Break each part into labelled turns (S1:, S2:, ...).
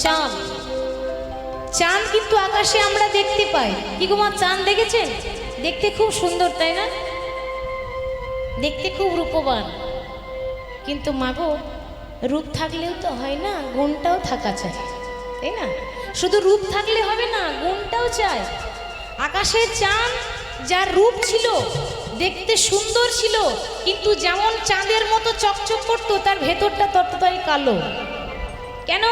S1: চাঁদ চাঁদ কিন্তু আকাশে আমরা দেখতে পাই। কি গো মা, চাঁদ দেখেছেন? দেখতে খুব সুন্দর, তাই না? দেখতে খুব রূপবান। কিন্তু মাগো, রূপ থাকলেও তো হয় না, গুণটাও থাকা চাই, তাই না? শুধু রূপ থাকলে হবে না, গুণটাও চাই। আকাশের চাঁদ যার রূপ ছিল, দেখতে সুন্দর ছিল, কিন্তু যেমন চাঁদের মতো চকচক করতো, তার ভেতরটা ততটাই কালো। কেন?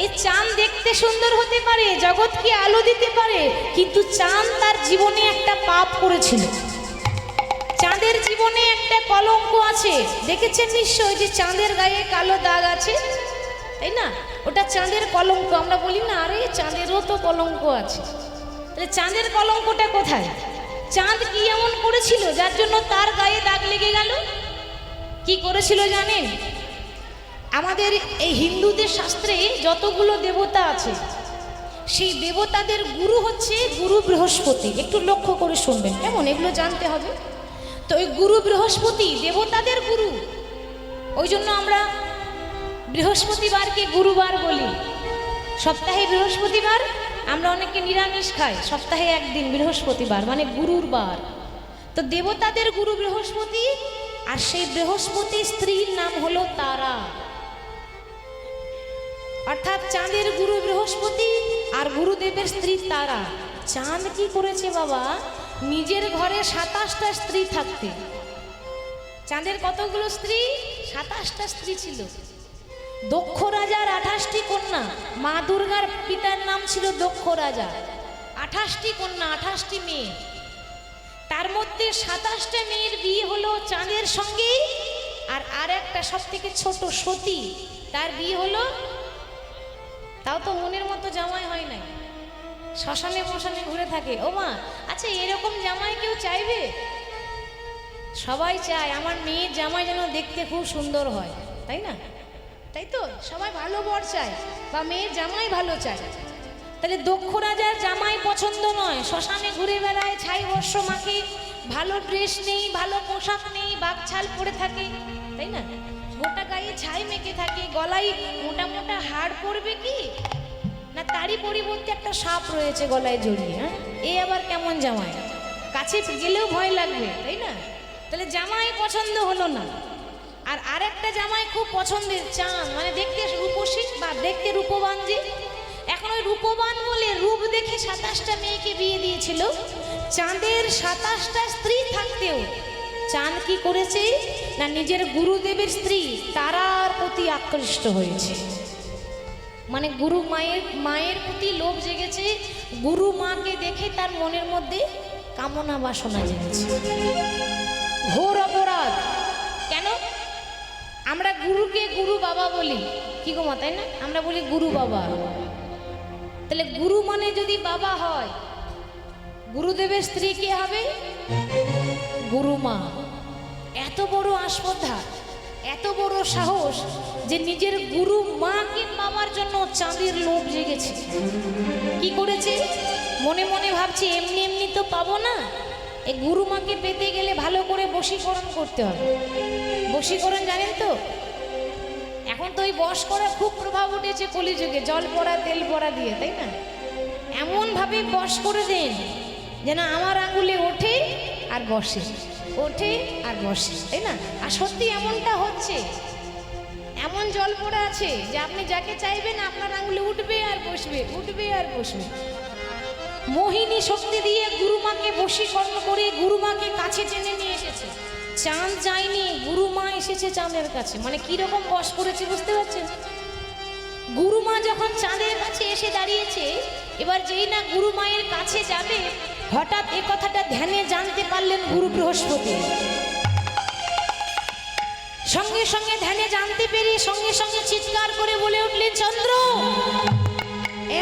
S1: এই চাঁদ দেখতে সুন্দর হতে পারে, জগৎকে আলো দিতে পারে, কিন্তু চাঁদ তার জীবনে একটা পাপ করেছিল। চাঁদের জীবনে একটা কলঙ্ক আছে, দেখেছেন নিশ্চয়, যে চাঁদের গায়ে কালো দাগ আছে, তাই না? ওটা চাঁদের কলঙ্ক। আমরা বলি না, আরে চাঁদেরও তো কলঙ্ক আছে। তাহলে চাঁদের কলঙ্কটা কোথায়? চাঁদ কি এমন করেছিল যার জন্য তার গায়ে দাগ লেগে গেল? কি করেছিল জানেন? আমাদের এই হিন্দুদের শাস্ত্রে যতগুলো দেবতা আছে, সেই দেবতাদের গুরু হচ্ছে গুরু বৃহস্পতি। একটু লক্ষ্য করে শুনবেন, কেমন, এগুলো জানতে হবে। তো ওই গুরু বৃহস্পতি দেবতাদের গুরু, ওই জন্য আমরা বৃহস্পতিবারকে গুরুবার বলি। সপ্তাহে বৃহস্পতিবার আমরা অনেকে নিরামিষ খাই, সপ্তাহে একদিন বৃহস্পতিবার মানে গুরুর বার। তো দেবতাদের গুরু বৃহস্পতি, আর সেই বৃহস্পতি স্ত্রীর নাম হলো তারা। অর্থাৎ চাঁদের গুরু বৃহস্পতি আর গুরুদেবের স্ত্রী তারা। চাঁদ কি করেছে বাবা, নিজের ঘরে 27টা স্ত্রী থাকতে। চাঁদের কতগুলো স্ত্রী? 27টা স্ত্রী ছিল। দক্ষ রাজার 28টি কন্যা। মা দুর্গার পিতার নাম ছিল দক্ষ রাজা। 28টি কন্যা, 28টি মেয়ে। তার মধ্যে 27টা মেয়ের বিয়ে হলো চাঁদের সঙ্গে, আর একটা সব থেকে ছোট সতী, তার বিয়ে হলো, তাও তো মনের মতো জামাই হয় নাই, শ্মশানে মশানে ঘুরে থাকে। ও মা, আচ্ছা এরকম জামাই কেউ চাইবে? সবাই চায় আমার মেয়ের জামাই যেন দেখতে খুব সুন্দর হয়, তাই না? তাই তো, সবাই ভালো বর চায় বা মেয়ের জামাই ভালো চায়। তাহলে দক্ষ রাজার জামাই পছন্দ নয়, শ্মশানে ঘুরে বেড়ায়, ছাই বর্ষ মাখে, ভালো ড্রেস নেই, ভালো পোশাক নেই, বাকছাল পরে থাকে, তাই না? গোটা গায়ে ছাই মেখে থাকে, গলায় মোটা মোটা হাড় পরবে কি না, তারই পরিবর্তে একটা সাপ রয়েছে গলায় জড়িয়ে। হ্যাঁ, এ আবার কেমন জামাই? কাছে গেলেও ভয় লাগবে, তাই না? তাহলে জামাই পছন্দ হলো না। আর আরেকটা জামাই খুব পছন্দের, চাঁদ, মানে দেখতে রূপসী বা দেখতে রূপবান। যে এখন ওই রূপবান বলে রূপ দেখে 27টা মেয়েকে বিয়ে দিয়েছিল। চাঁদের 27টা স্ত্রী থাকতেও চাঁদ কি করেছে না, নিজের গুরুদেবের স্ত্রী তারার প্রতি আকৃষ্ট হয়েছে। মানে গুরু মায়ের প্রতি লোভ জেগেছে, গুরু মাকে দেখে তার মনের মধ্যে কামনা বাসনা জেগেছে। ঘোর অপরাধ। কেন? আমরা গুরুকে গুরু বাবা বলি, কি গো মা, তাই না? আমরা বলি গুরু বাবা। তাহলে গুরু মানে যদি বাবা হয়, গুরুদেবের স্ত্রী কে হবে? গুরু মা। এত বড় আস্পর্ধা, এত বড় সাহস যে নিজের গুরু মাকে পাওয়ার জন্য চাঁদের লোভ জেগেছে। কি করেছে? মনে মনে ভাবছে এমনি এমনি তো পাবো না, এই গুরু মাকে পেতে গেলে ভালো করে বশীকরণ করতে হবে। বশীকরণ জানেন তো? এখন তো ওই বশ করা খুব প্রভাব উঠেছে কলিযুগে, জল পড়া তেল পড়া দিয়ে, তাই না? এমনভাবে বশ করে দেন যেন আমার আঙুলে ওঠে আর বসে, ওঠে আর বসে, তাই না? আর সত্যি এমনটা হচ্ছে। এমন জল পড়া আছে যে আপনি যাকে চাইবেন আপনার আঙুলে উঠবে আর বসবে, উঠবে আর বসবে। মোহিনী শক্তি দিয়ে গুরুমাকে বশীকরণ করে গুরুমাকে কাছে টেনে নিয়ে এসেছে। চাঁদ যায়নি, গুরুমা এসেছে চাঁদের কাছে। মানে কিরকম বশ করেছে বুঝতে পারছেন? গুরুমা যখন চাঁদের কাছে এসে দাঁড়িয়েছে, এবার যেই না গুরু মায়ের কাছে যাবে, হঠাৎ এ কথাটা ধ্যানে জানতে পারলেন গুরু বৃহস্পতি। সঙ্গে সঙ্গে ধ্যানে জানতে পেরে সঙ্গে সঙ্গে চিৎকার করে বলে উঠলেন, চন্দ্র,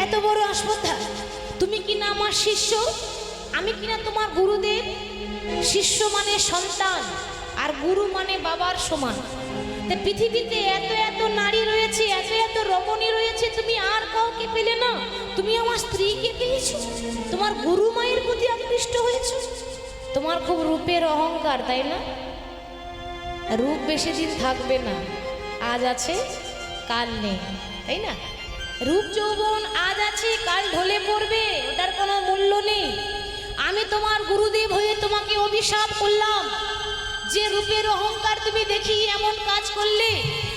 S1: এত বড় আস্পর্ধা, তুমি কিনা আমার শিষ্য, আমি কিনা তোমার গুরুদেব। শিষ্য মানে সন্তান, আর গুরু মানে বাবার সমান। পৃথিবীতে এত এত নারী রয়েছে, এত এত রমণী রয়েছে, তুমি আর কাউকে পেলে না, তুমি আমার স্ত্রীকে পেয়েছো, তোমার গুরু মায়ের প্রতি আকৃষ্ট হয়েছো। তোমার খুব রূপের অহংকার, তাই না? রূপ বেশি দিন থাকবে না, আজ আছে কাল নেই, তাই না? রূপ যৌবন আজ আছে কাল ঢলে পড়বে, ওটার কোনো মূল্য নেই। আমি তোমার গুরুদেব হয়ে তোমাকে অভিশাপ করলাম যে রূপের অহংকার তুমি দেখিয়ে এমন কাজ করলে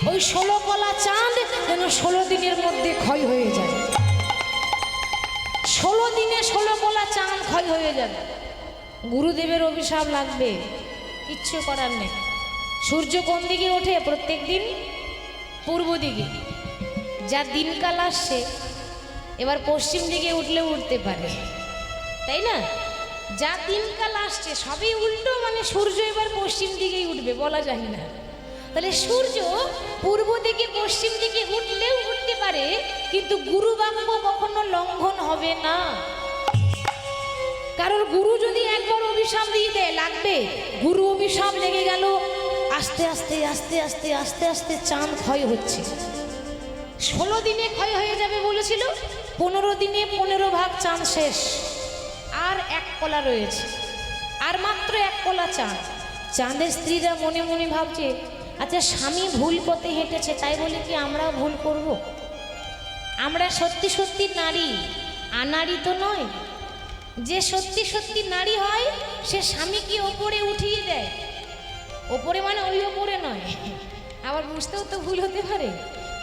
S1: ওই 16 কলা চাঁদ যেন 16 দিনের মধ্যে ক্ষয় হয়ে যায়। 16 দিনে 16 কলা চাঁদ ক্ষয় হয়ে যাবে। গুরুদেবের অভিশাপ লাগবে, কিচ্ছু করার নেই। সূর্য কোন দিকে ওঠে প্রত্যেক দিন? পূর্ব দিকে। যা দিনকাল আসছে এবার পশ্চিম দিকে উঠলেও উঠতে পারে, তাই না? যা দিনকাল আসছে সবই উল্টো, মানে সূর্য এবার পশ্চিম দিকেই উঠবে, বলা যায় না। তাহলে সূর্য পূর্ব দিকে পশ্চিম দিকে উঠলেও উঠতে পারে, কিন্তু গুরু বাক্য কখনো লঙ্ঘন হবে না। কারণ গুরু যদি একবার অভিশাপ দিয়ে দেয় লাগবে। গুরু অভিশাপ লেগে গেল, আস্তে আস্তে আস্তে আস্তে আস্তে আস্তে চাঁদ ক্ষয় হচ্ছে। 16 দিনে ক্ষয় হয়ে যাবে বলেছিল, 15 দিনে 15 ভাগ চাঁদ শেষ, আর 1 কলা রয়েছে, আর মাত্র 1 কলা চাঁদ। চাঁদের স্ত্রীরা মনে মনে ভাবছে, আচ্ছা স্বামী ভুল পথে হেঁটেছে, তাই বলে কি আমরাও ভুল করব? আমরা সত্যি সত্যি নারী, আনারী তো নয়। যে সত্যি সত্যি নারী হয় সে স্বামীকে ওপরে উঠিয়ে দেয়। ওপরে মানে ওই ওপরে নয়, আবার বুঝতেও তো ভুল হতে পারে।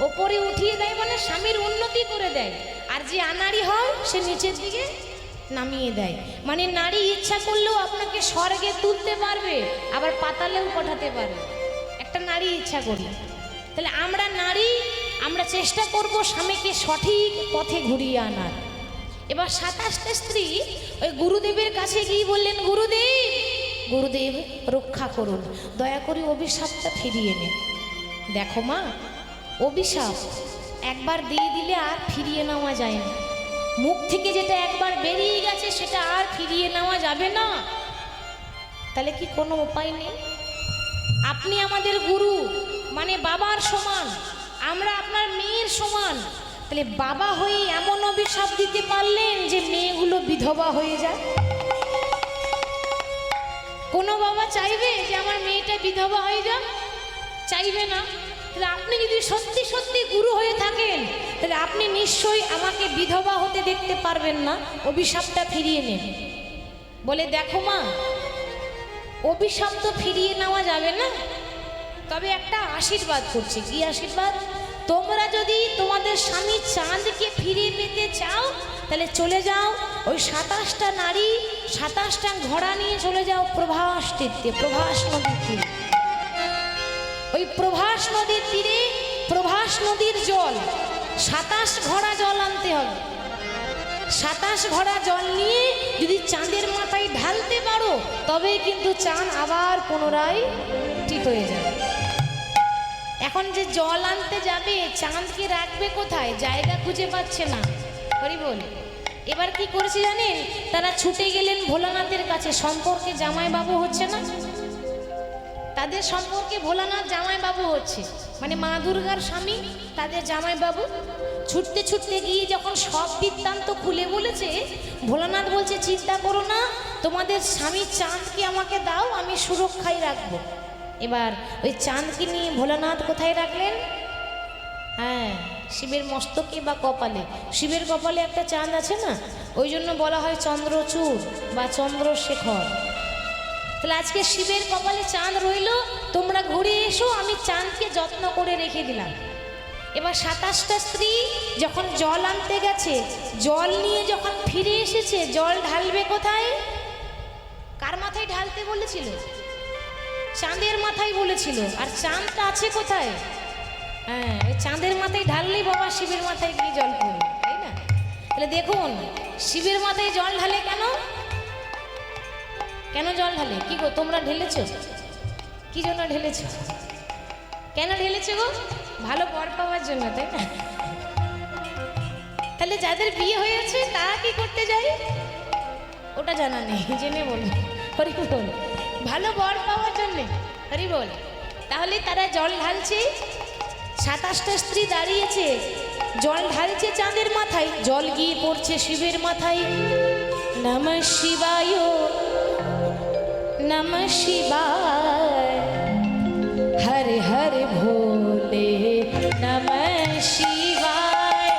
S1: ওপরে উঠিয়ে দেয় মানে স্বামীর উন্নতি করে দেয়। আর যে আনাড়ি হয় সে নিচের দিকে নামিয়ে দেয়। মানে নারী ইচ্ছা করলেও আপনাকে স্বর্গে তুলতে পারবে, আবার পাতালেও পাঠাতে পারবে, একটা নারী ইচ্ছা করলে। তাহলে আমরা নারী, আমরা চেষ্টা করব স্বামীকে সঠিক পথে ঘুরিয়ে আনার। এবার 27টা স্ত্রী ওই গুরুদেবের কাছে গিয়ে বললেন, গুরুদেব, গুরুদেব রক্ষা করুন, দয়া করে অভিশাপটা ফিরিয়ে নিন। দেখো মা, অভিশাপ একবার দিয়ে দিলে আর ফিরিয়ে নেওয়া যায় না। মুখ থেকে যেটা একবার বেরিয়ে গেছে সেটা আর ফিরিয়ে নেওয়া যাবে না। তাহলে কি কোনো উপায় নেই? আপনি আমাদের গুরু, মানে বাবার সমান, আমরা আপনার মেয়ের সমান। তাহলে বাবা হয়ে এমন অভিশাপ দিতে পারলেন যে মেয়েগুলো বিধবা হয়ে যায়? কোনো বাবা চাইবে যে আমার মেয়েটা বিধবা হয়ে যাক? চাইবে না। তাহলে আপনি যদি সত্যি সত্যি গুরু হয়ে থাকেন, তাহলে আপনি নিশ্চয়ই আমাকে বিধবা হতে দেখতে পারবেন না, অভিশাপটা ফিরিয়ে নেন। বলে, দেখো মা, অভিশাপ তো ফিরিয়ে নেওয়া যাবে না, তবে একটা আশীর্বাদ করছি। কি আশীর্বাদ? তোমরা যদি তোমাদের স্বামী চাঁদকে ফিরিয়ে পেতে চাও, তাহলে চলে যাও ওই 27টা নারী 27টা ঘোড়া নিয়ে চলে যাও প্রভাস তীর্থে, প্রভাস নদীর তীরে। ওই প্রভাস নদীর তীরে প্রভাস নদীর জল 27 ঘোড়া জল আনতে হবে। 27 ঘোড়া জল নিয়ে যদি চাঁদের মাথায় ঢালতে পারো, তবেই কিন্তু চাঁদ আবার পুনরায় ঠিক হয়ে যাবে। এখন যে জল আনতে যাবে, চাঁদকে রাখবে কোথায়? জায়গা খুঁজে পাচ্ছে না। হরি বল। এবার কি করেছে জানেন? তারা ছুটে গেলেন ভোলানাথের কাছে। সম্পর্কে জামাইবাবু হচ্ছে না, তাদের সম্পর্কে ভোলানাথ জামাইবাবু হচ্ছে, মানে মা দুর্গার স্বামী তাদের জামাইবাবু। ছুটতে ছুটতে গিয়ে যখন সব বৃত্তান্ত খুলে বলেছে, ভোলানাথ বলছে, চিন্তা করো না, তোমাদের স্বামী চাঁদকে আমাকে দাও, আমি সুরক্ষায় রাখবো। এবার ওই চাঁদকে নিয়ে ভোলানাথ কোথায় রাখলেন? হ্যাঁ, শিবের মস্তকে বা কপালে। শিবের কপালে একটা চাঁদ আছে না, ওই জন্য বলা হয় চন্দ্রচূড় বা চন্দ্রশেখর। তাহলে আজকে শিবের কপালে চাঁদ রইল, তোমরা ঘুরে এসো, আমি চাঁদকে যত্ন করে রেখে দিলাম। এবার 27টা স্ত্রী যখন জল আনতে গেছে, জল নিয়ে যখন ফিরে এসেছে, জল ঢালবে কোথায়? কার মাথায় ঢালতে বলেছিল? চাঁদের মাথায় বলেছিল। আর চাঁদটা আছে কোথায়? হ্যাঁ, ওই চাঁদের মাথায় ঢাললেই বাবা শিবের মাথায় গিয়ে জল পড়বে, তাই না? তাহলে দেখুন, শিবের মাথায় জল ঢালে কেন? কেন জল ঢালে? কি গো, তোমরা ঢেলেছ? কি জন্য ঢেলেছ? কেন ঢেলেছো গো? ভালো বর পাওয়ার জন্য, তাই না? তাহলে যাদের বিয়ে হয়েছে তারা কি করতে যায় ওটা জানা নেই, জেনে বল। হরি বল। ভালো বর পাওয়ার জন্যে, হরি বল। তাহলে তারা জল ঢালছে, 27টা স্ত্রী দাঁড়িয়েছে, জল ঢালছে চাঁদের মাথায়, জল গিয়ে পড়ছে শিবের মাথায়। নমঃ শিবায়, নমঃ শিবায়, হরে হরে ভোলে, নমঃ শিবায়।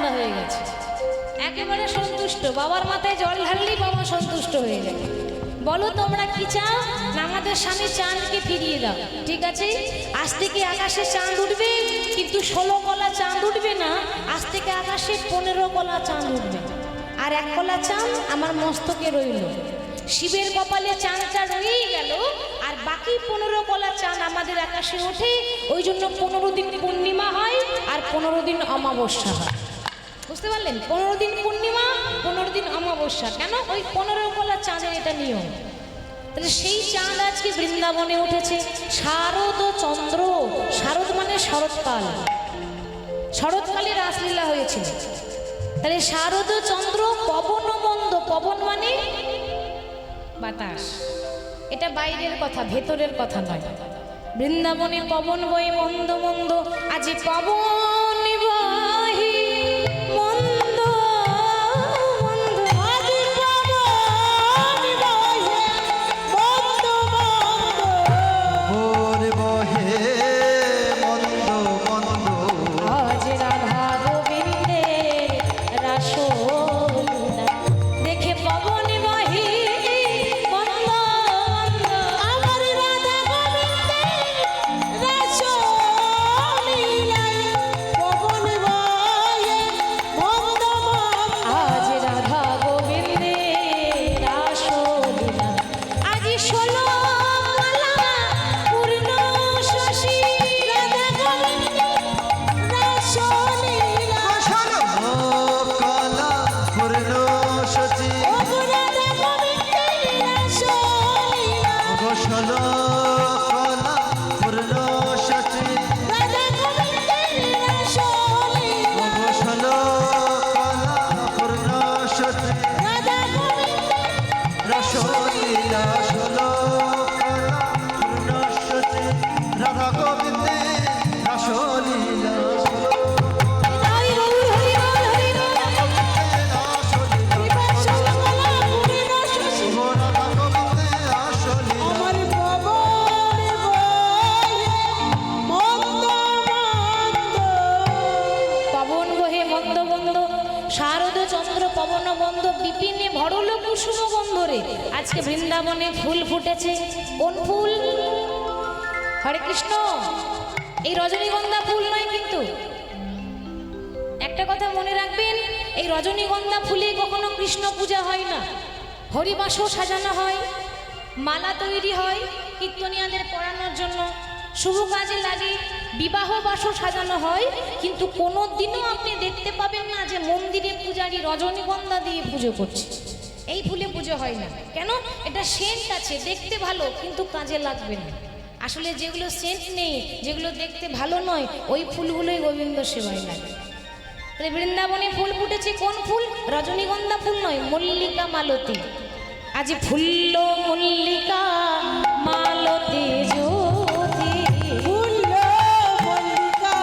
S1: ঠান্ডা হয়ে গেছে, একেবারে সন্তুষ্ট। বাবার মাথায় জল ঢাললেই বাবা সন্তুষ্ট হয়ে যায়। বলো তোমরা কি চাও? না আমাদের স্বামী চাঁদকে ফিরিয়ে দাও। ঠিক আছে, আজ থেকে আকাশে চাঁদ উঠবে, কিন্তু 16 কলা চাঁদ উঠবে না, আজ থেকে আকাশে 15 কলা চাঁদ উঠবে। আর 1 কলা চাঁদ আমার মস্তকে রইল। শিবের কপালে চাঁদটা রয়েই গেল, আর বাকি 15 কলা চাঁদ আমাদের আকাশে ওঠে। ওই জন্য 15 দিন পূর্ণিমা হয় আর 15 দিন অমাবস্যা হয়। বুঝতে পারলেন? 15 দিন পূর্ণিমা, 15 দিন অমাবস্যা। কেন? ওই 15 কলা চাঁদের এটা নিয়ম। তাহলে সেই চাঁদ আজকে বৃন্দাবনে উঠেছে। শারদ চন্দ্র, শারদ মানে শরৎকাল, শরৎকালে রাসলীলা হয়েছিল। তাহলে শারদ চন্দ্র পবন মন্দ, পবন মানে বাতাস, এটা বাইরের কথা, ভেতরের কথা নয়। বৃন্দাবনে পবন বই মন্দ মন্দ, আজি পবন বহি মন্দ মন্দ, আজি পবন বহি মন্দ মন্দ,
S2: ভোর বহে মন্দ মন্দ,
S1: আজ রাধা গোবিন্দের রাসলীলা দেখে পবন বহি মন্দ মন্দ, আমার রাধা গোবিন্দের রাসলীলায় পবন বহে মন্দ মন্দ, আজ রাধা গোবিন্দের রাসলীলা, আজ 16 কলা পূর্ণ শশী, রাধা গোবিন্দের রাসলীলা,
S2: কলা পূর্ণ সচি,
S1: ও রাধা গোবিন্দের রাসলীলা,
S2: ঘোষল কলা পূর্ণ সচি,
S1: রাধা গোবিন্দের রাসলীলা,
S2: ঘোষল কলা পূর্ণ সচি,
S1: রাধা গোবিন্দের
S2: রসলীলা ষোল কলা পূর্ণ সচি, রাধা গোবিন্দে রসলীলা ষোল
S1: হরি হরি হরি হরি আমার পবন বহে মন্দ মন্দ, শারদ চন্দ্র পবন বন্ধ, বিপিনে ভরল কুসুম গন্ধরে। আজকে বৃন্দাবনে ফুল ফুটেছে। কোন ফুল? হরে কৃষ্ণ। এই রজনীগন্ধা ফুল নয় কিন্তু। একটা কথা মনে রাখবেন, এই রজনীগন্ধা ফুলে কখনো কৃষ্ণ পূজা হয় না। হরিবাসও সাজানো হয়, মালা তৈরি হয় কীর্তনিয়াদের পড়ানোর জন্য, শুভ কাজে লাগে, বিবাহ বাসও সাজানো হয়। কিন্তু কোনো দিনও আপনি দেখতে পাবেন না যে মন্দিরে পূজারী রজনীগন্ধা দিয়ে পুজো করছে। এই ফুলে পুজো হয় না। কেন? এটা সেন্ট আছে, দেখতে ভালো, কিন্তু কাজে লাগবে না। আসলে যেগুলো সেন্ট নেই, যেগুলো দেখতে ভালো নয়, ওই ফুলগুলোই গোবিন্দ সেবায় লাগে। তাহলে বৃন্দাবনে ফুল ফুটেছে। কোন ফুল? রজনীগন্ধা ফুল নয়, মল্লিকা মালতী। আজ ফুল্ল মল্লিকা মালতী জ্যোতি, ফুল্ল মল্লিকা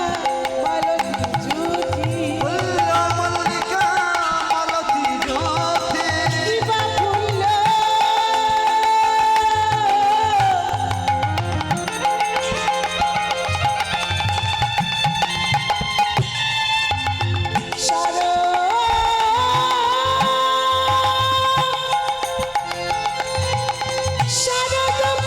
S1: মালতী জ্যোতি,
S2: ফুল্ল মল্লিকা মালতী জ্যোতি,
S1: কিবা ফুল্ল শারদ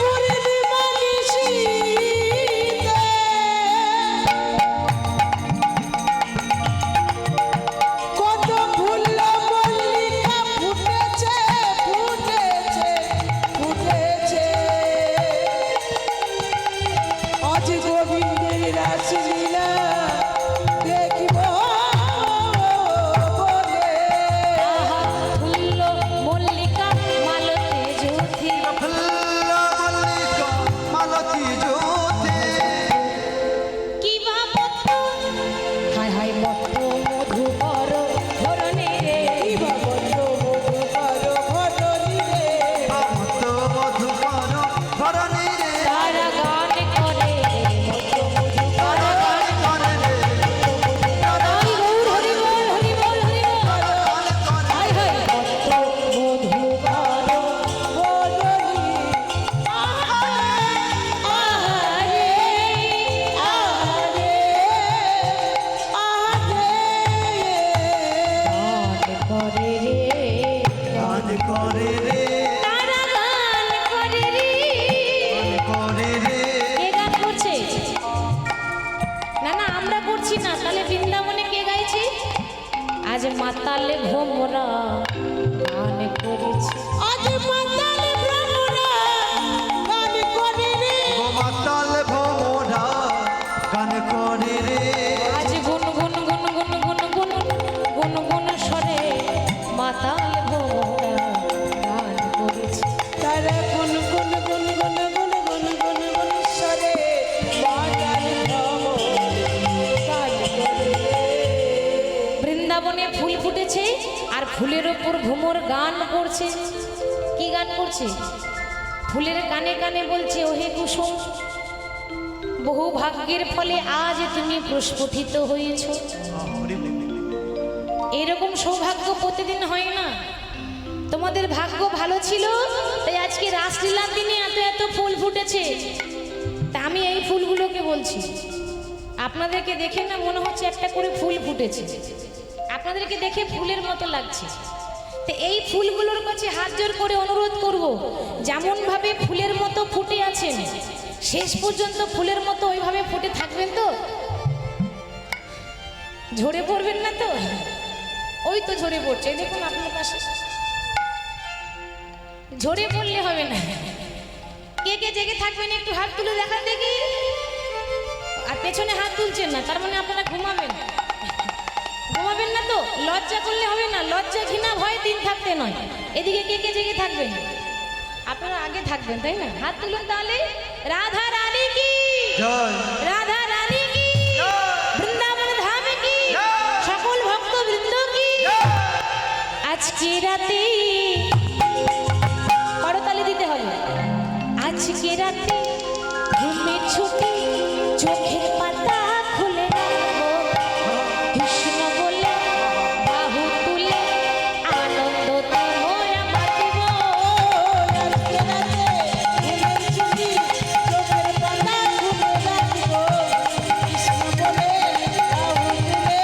S1: আজ মাতালে ভোমরা গান করেছে,
S3: আজ মাতাল ভ্রমরা গান করে রে,
S2: ও মাতাল ভোমরা গান করে রে,
S1: আজ গুন গুন গুন গুন গুন গুন গুন গুন স্বরে মাতালে ভোমরা গান করেছে।
S3: তারা গুন গুন গুন গুন গুন গুন গুন গুন স্বরে মাতাল ভ্রমরা গান করে রে।
S1: বৃন্দাবনে ফুল ফুটেছে আর ফুলের ওপর ভ্রমর গান করছে। কি গান করছে? ফুলের কানে কানে বলছে, ওহে কুসুম, বহু ভাগ্যের ফলে আজ তুমি প্রস্ফুটিত হয়েছ। এরকম সৌভাগ্য প্রতিদিন হয় না। তোমাদের ভাগ্য ভালো ছিল, তাই আজকে রাসলীলার দিনে এত এত ফুল ফুটেছে। তা আমি এই ফুলগুলোকে বলছি, আপনাদেরকে দেখে না মনে হচ্ছে একটা করে ফুল ফুটেছে, আপনাদেরকে দেখে ফুলের মতো লাগছে। তো এই ফুলগুলোর কাছে হাত জোর করে অনুরোধ করব, যেমন ভাবে ফুলের মতো ফুটে আছেন শেষ পর্যন্ত ফুলের মতো ওইভাবে ফুটে থাকবেন তো, ঝরে পড়বেন না তো? ওই তো ঝরে পড়ছে, এই দেখুন আপনার পাশে। ঝরে পড়লে হবে না। কে কে জেগে থাকবেন একটু হাত তুলে দেখান দেখি। আর পেছনে হাত তুলছেন না, তার মানে আপনারা ঘুমাবেন। ঘুমাবেন না তো? লজ্জা করলে হবে না, লজ্জা ঘৃণা ভয় দিন থাকতে নয়। এদিকে কে কে জেগে থাকবেন? আপনারা আগে থাকবেন, তাই না? হাত তুলুন তাহলে। রাধা রানী কি
S2: জয়,
S1: রাধা রানী কি, বৃন্দাবন ধাম কি, সকল ভক্ত বৃন্দ কি। আজকে রাতে করতালি দিতে হবে। আজকে রাতে ঘুমে ছুটি, চোখের পাতা খুলে রাখবো, কৃষ্ণ বলে বাহু তুলে আনন্দতে মোরা মাতিব।
S3: আজকে রাতে ঘুমের ছুটি, চোখের পাতা খুলে রাখবো, কৃষ্ণ বলে বাহু তুলে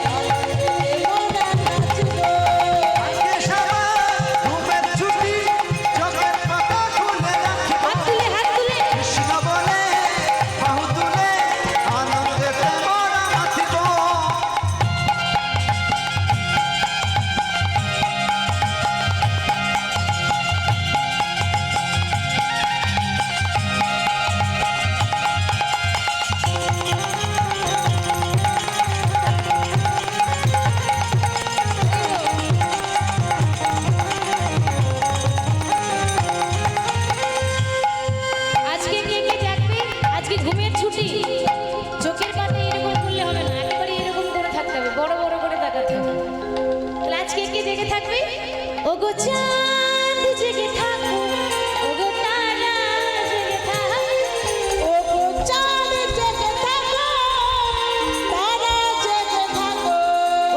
S3: আনন্দে মোরা নাচবো।
S2: আজকে সারা ঘুমের ছুটি, চোখের পাতা খুলে রাখবো,
S1: হাত তুলে হাত তুলে।
S2: কৃষ্ণ বলে বাহু তুলে আনন্দেতে মোরা নাচিব।
S1: আজকে কে কে জাগবে? আজকে ঘুমের ছুটি, চোখের পাতা এরকম করলে হবে না, একেবারে এরকম করে থাকতে হবে, বড় বড় করে তাকাতে হবে। তাহলে আজকে কে জেগে থাকবে? ও গো চাঁদ জেগে থাকো, ও গো তারা জেগে থাকো,
S3: ও গো চাঁদ জেগে থাকো, তারা জেগে থাকো,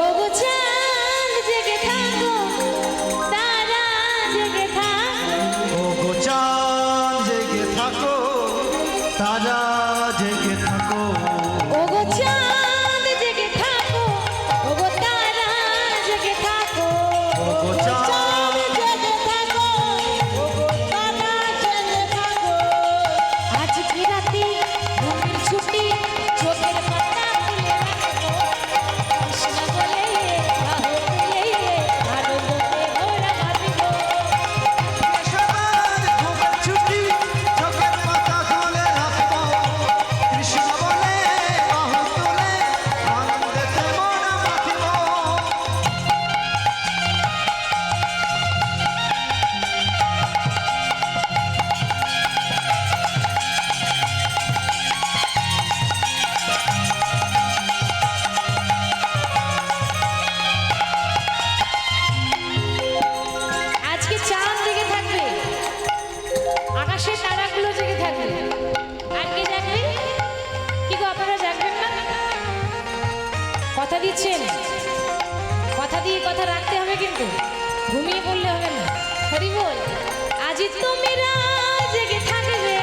S1: ও গো চাঁদ জেগে থাকো, তারা জেগে থাকো।
S2: ও গো চাঁদ জেগে থাকো, তারা জেগে থাকো,
S1: ও গো চাঁদ জেগে থাকো, ও গো তারা জেগে থাকো।
S2: ও গো চাঁদ
S3: চাঁদ জেগে থাকো, ও গো তারা জেগে থাকো।
S1: আজকে রাতে ঘুমের ছুটি, চোখের পাতা খুলে রাখবো, কৃষ্ণ বলে বাহু তুলে আনন্দতে মোরা মাতিব।
S2: সবার ঘুমের ছুটি, চোখের পাতা খুলে রাখবো, কৃষ্ণ বলে বাহু তুলে আনন্দেতে মোরা মাতিব।
S1: আজকে চাঁদ জেগে থাকবে, আকাশের তারাগুলো জেগে থাকবে। আর কে জাগবে? কি গো, আপনারা জাগবেন না? কথা দিচ্ছেন? কথা দিয়ে কথা রাখতে হবে, কিন্তু ঘুমিয়ে পড়লে হবে না। হরি বল। আজি তোমরা জেগে থাকবে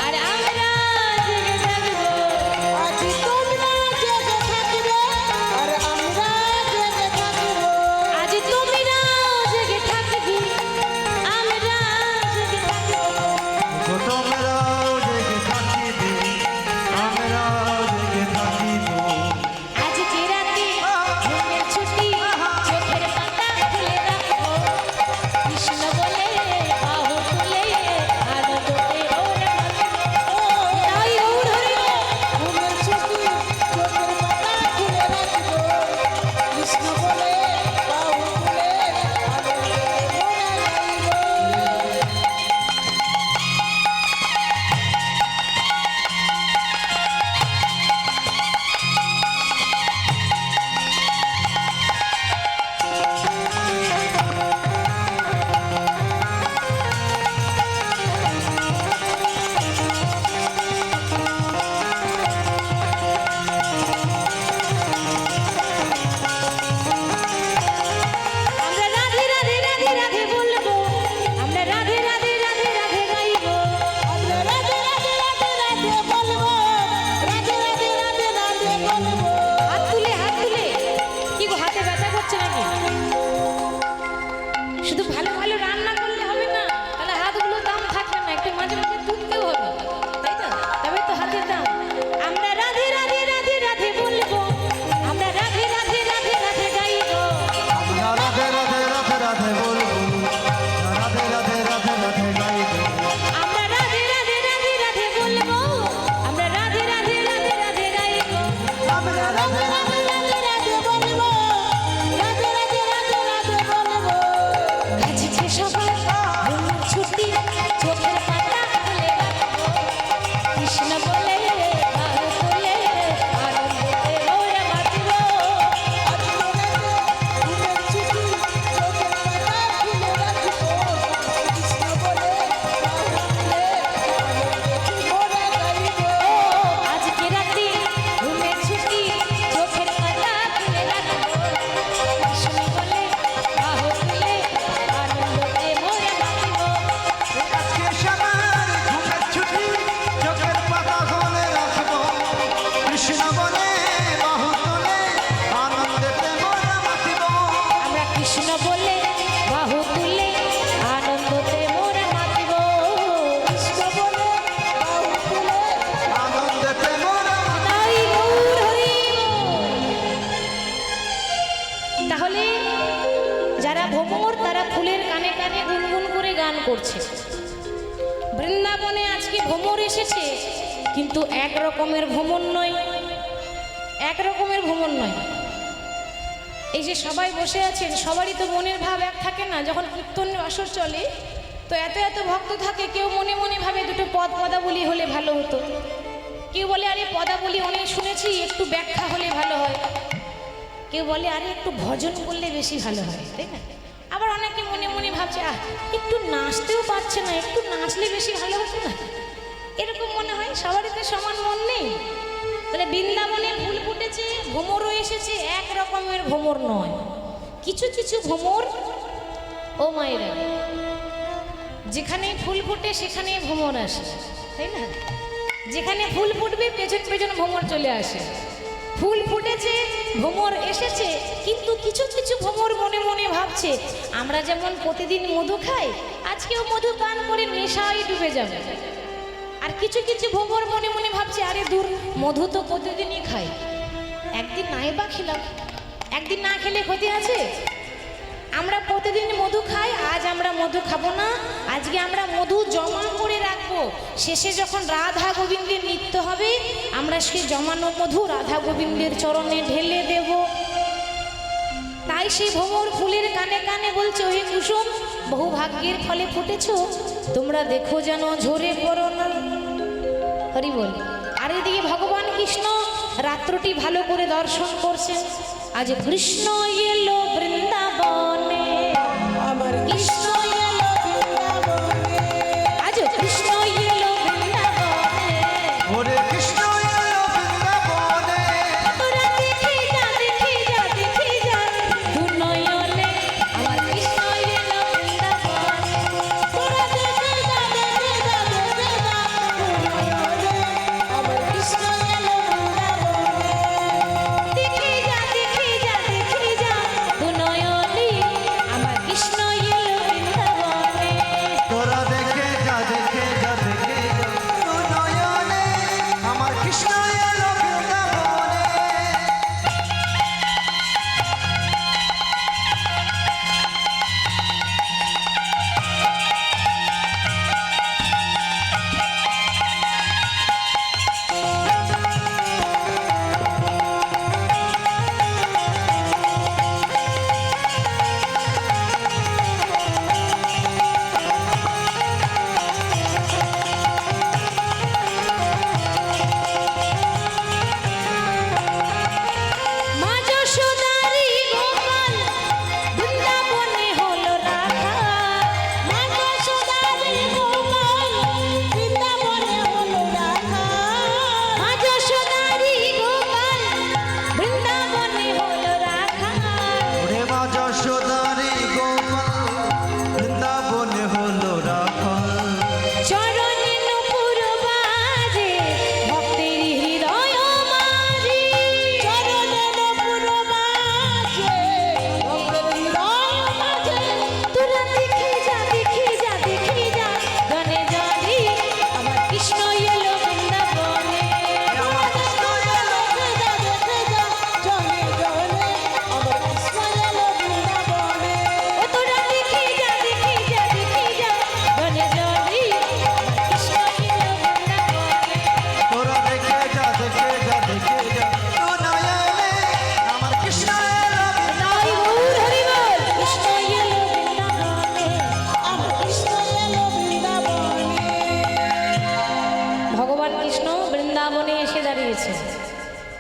S1: আর আমরা জেগে থাকবো।
S3: আজ তোমরা জেগে থাকবে, আর আমরা জেগে থাকবো।
S1: আজ তোমরা জেগে থাকবি, আমরা জেগে থাকবো।
S2: ও তোমরাও জেগে থাকিবে, আমরাও জেগে থাকিব।
S1: আজকে রাতে ঘুমের ছুটি,
S2: রাধে রাধে
S3: রাধে রাধে বলবো, রাধে রাধে রাধে রাধে বলবো।
S1: আজকে সবাই ভ্রমণ ছুটি চোখের পাতা খুলে রাখবো কৃষ্ণ বলে গান তুলে আনন্দে ওরে মাতিব
S3: আজ তোরে ঘুমের ছুটি, চোখের পাতা খুলে রাখবো। কৃষ্ণ বলে বাহুলে আনন্দে মোরা গাইবো।
S1: আজকে রাতে ঘুমের ছুটি চোখের পাতা খুলে রাখবো কৃষ্ণ বলে বাহু তুলে আনন্দে মোরে মাতিব
S2: আজকে সবার ঘুমের ছুটি চোখের পাতা খুলে রাখবো কৃষ্ণ বলে বাহু তোলে আনন্দেতে মোরা মাতিব
S1: আমরা কৃষ্ণ বলে বাহু তুলে আনন্দতে মোরে মাতিব
S3: কৃষ্ণ বলে বাহু তুলে
S2: আনন্দেতে মোরা
S1: তাই গৌর হরি তাহলে যারা ভ্রমর তারা ফুলের কানে কানে গুনগুন করে গান করছে বৃন্দাবনে আজকে ভ্রমর এসেছে কিন্তু এক রকমের ভ্রমণ নয় এক রকমের ভ্রমণ নয় এই যে সবাই বসে আছেন সবারই তো মনের ভাব এক থাকে না যখন কীর্তন আসর চলে তো এত এত ভক্ত থাকে কেউ মনে মনে ভাবে দুটো পদাবলী হলে ভালো হতো কেউ বলে আরে পদাবলী অনেক শুনেছি একটু ব্যাখ্যা হলে ভালো হয় কেউ বলে আরে একটু ভজন করলে বেশি ভালো হয় তাই না আবার অনেকে মনে মনে ভাবছে একটু নাচতেও পারছে না একটু নাচলে বেশি ভালো হতো না এরকম মনে হয় সবারই তো সমান মন নেই তাহলে বৃন্দাবনে ফুল ফুটেছে ভ্রমরও এসেছে এক রকমের ভ্রমর নয় কিছু কিছু ভ্রমর ও মায়েরা যেখানে ফুল ফুটে সেখানে ভ্রমর আসে তাই না যেখানে ফুল ফুটবে পেছন পেছন ভ্রমর চলে আসে ফুল ফুটেছে ভ্রমর এসেছে কিন্তু কিছু কিছু ভ্রমর মনে মনে ভাবছে আমরা যেমন প্রতিদিন মধু খাই আজকেও মধু পান করে নেশায় ডুবে যাবে আর কিছু কিছু ভ্রমর মনে মনে ভাবছে আরে দূর মধু তো প্রতিদিনই খাই একদিন নাই বা খেলাম একদিন না খেলে ক্ষতি আছে আমরা প্রতিদিন মধু খাই আজ আমরা মধু খাবো না আজকে আমরা মধু জমা করে রাখবো শেষে যখন রাধা গোবিন্দের নৃত্য হবে আমরা সেই জমানো মধু রাধা গোবিন্দের চরণে ঢেলে দেব তাই সেই ভ্রমর ফুলের কানে কানে বলছে ওই কুসুম বহু ভাগ্যের ফলে ফুটেছো তোমরা দেখো যেন ঝরে পড়ো না হরি বল আর এদিকে ভগবান কৃষ্ণ রাত্রটি ভালো করে দর্শন করছেন আজ কৃষ্ণ এলো বৃন্দাবনে
S3: আমার
S1: কৃষ্ণ এলো
S3: বৃন্দাবনে।
S1: আজ কৃষ্ণ এলো বৃন্দাবনে
S2: ওরে কৃষ্ণ এলো বৃন্দাবনে
S1: তোরা দেখে যা দেখে যা দেখে যা দু নয়নে আমার কৃষ্ণ এলো বৃন্দাবনে
S3: তোরা দেখে যা দেখে যা দেখে যা নয়নে আমার কৃষ্ণ এলো বৃন্দাবনে।
S1: দেখে যা দেখে যা দেখে যা দু নয়নে আমার কৃষ্ণ এলো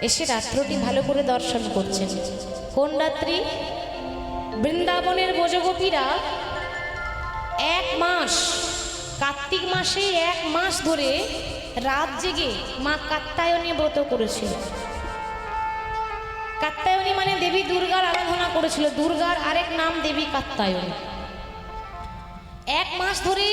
S1: এসে রাত্রটি ভালো করে দর্শন করছেন। কোন রাত্রি? বৃন্দাবনের ব্রজগোপীরা 1 মাস, কার্তিক মাসে 1 মাস ধরে রাত জেগে মা কাত্যায়নী ব্রত করেছিল। কাত্যায়নী মানে দেবী দুর্গার আরাধনা করেছিল। দুর্গার আরেক নাম দেবী কাত্যায়নী। 1 মাস ধরে